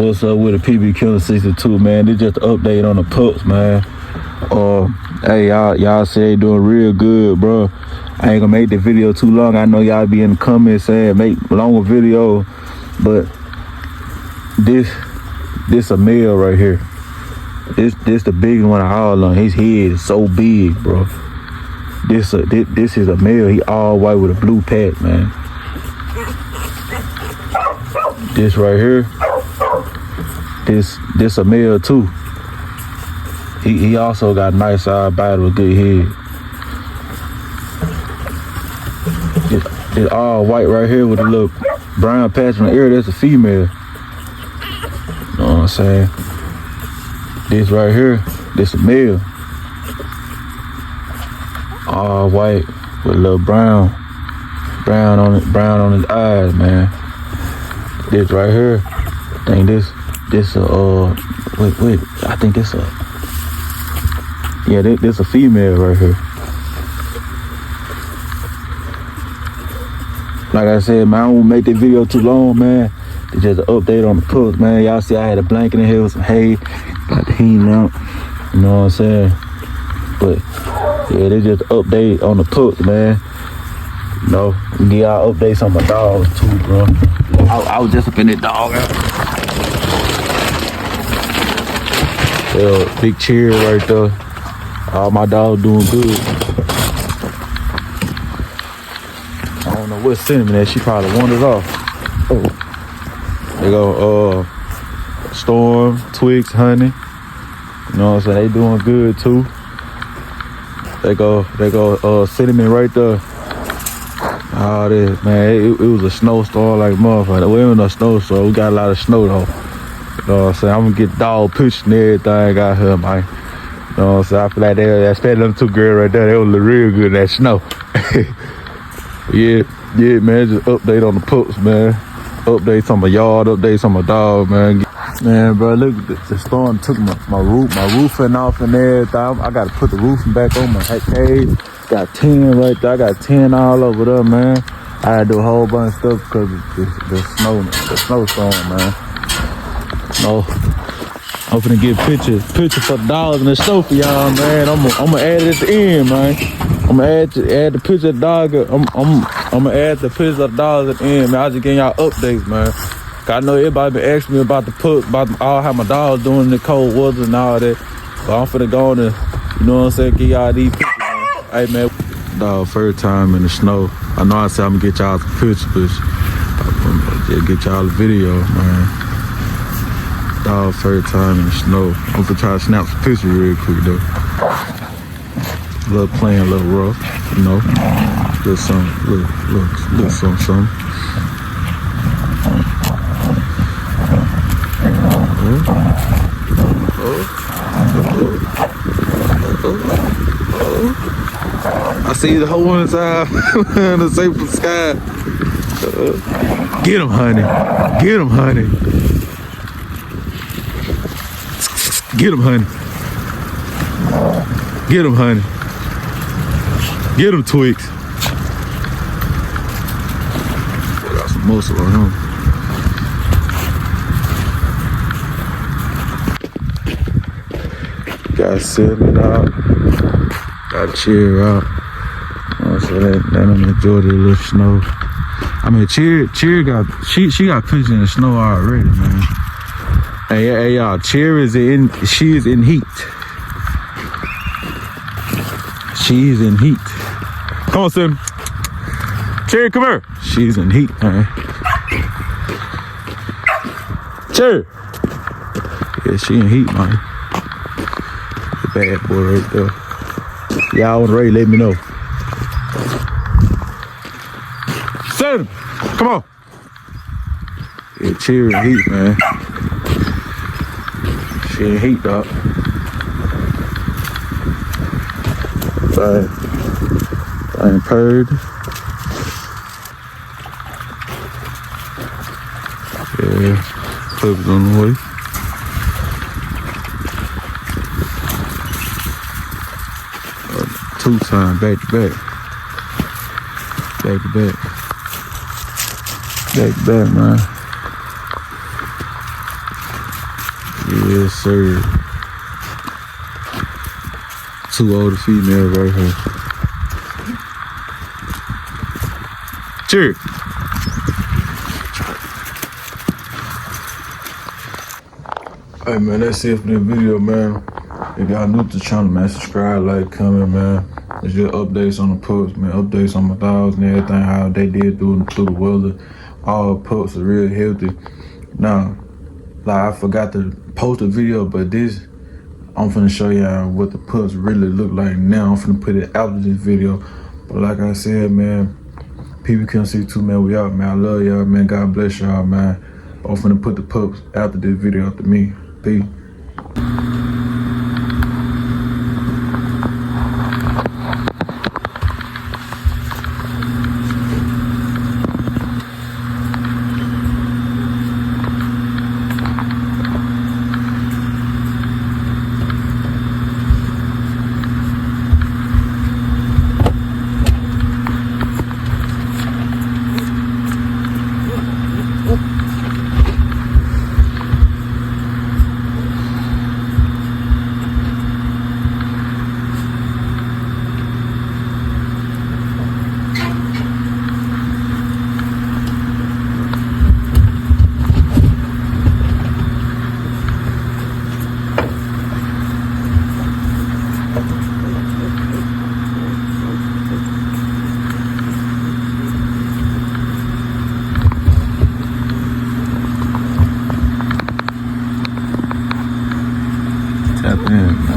What's up with the PB Killer 62, man? This just an update on the pups, man. Hey, y'all say they doing real good, bro. I ain't gonna make the video too long. I know y'all be in the comments saying make longer video, but this a male right here. This the big one of all on. His head is so big, bro. This is a male. He all white with a blue patch, man. This right here, this a male too. He also got a nice side body with good head. It's all white right here with a little brown patch on the ear. That's a female. You know what I'm saying? This right here, this a male. All white with a little brown on his eyes, man. This right here, I think this wait, I think this this a female right here. Like I said, man, I won't make this video too long, man. It's just an update on the pups, man. Y'all see I had a blanket in here with some hay, got the heat out, you know what I'm saying? But yeah, they just update on the pups, man. You know, give y'all updates on my dogs too, bro. I was just up in that dog out. Big cheer right there. All my dogs doing good. I don't know what cinnamon that. She probably wandered off. Oh, there go Storm, Twigs, Honey. You know what I'm saying? They doing good too. They go cinnamon right there. Oh, this, man, it was a snowstorm like motherfucker. We ain't no snowstorm. We got a lot of snow though. You know what I'm saying? I'm gonna get dog pictures and everything out here, man. You know what I'm saying? I feel like especially them two girls right there, they look real good in that snow. yeah, man, just update on the pups, man. Updates on my yard, updates on my dog, man. Man, bro, look, the storm took my roofing off and everything. I gotta put the roofing back on my cage. Got 10 right there. I got 10 all over there, man. I had to do a whole bunch of stuff because of the snowstorm, man. No, I'm finna get pictures for the dogs and the snow for y'all, man. I'm gonna add it at the end, man. I'm gonna add the picture of the dog. I'm gonna add the pictures of the dogs at the end, man. I just getting y'all updates, man. Cause I know everybody been asking me about the pup, about how my dog's doing in the cold weather and all that. But I'm finna go on and, you know what I'm saying, give y'all these pictures. Hey man, dog, first time in the snow. I know I said I'm gonna get y'all some pictures, but I'm gonna get y'all a video, man. Dog, first time in the snow. I'm gonna try to snap some pictures real quick though. Little playing, a little rough, you know. Little something. I see the whole inside in the safe sky. Get him, honey. Get him, honey. Get him, honey. Get him, honey. Get him, Twigs. Got some muscle on him. Got 7 out. Got cheer out. So that I'm enjoying the little snow. I mean, cheer got she got pictures in the snow already, man. Hey y'all, she is in heat. She's in heat. Come on, Sim. Cherry, come here. She's in heat, man. Cherry. Yeah, she in heat, man. The bad boy right there. Y'all want ready, let me know. Sim, come on. Yeah, Cherry in heat, man. She in heat, dog. I ain't purred. Yeah, pups on the way. Two time, back to back. Back to back. Back to back, man. Yes, sir. Two older females right here. Cheers. Hey man, that's it for this video, man. If y'all new to the channel, man, subscribe, like, comment, man. It's just updates on the pups, man. Updates on my dogs and everything, how they did through the weather. All pups are real healthy. Now, like I forgot to post a video, but this, I'm finna show y'all what the pups really look like now. I'm finna put it after this video. But like I said, man, people can't see too, man. We out, man. I love y'all, man. God bless y'all, man. I'm finna put the pups after this video after me. Peace. Tap in.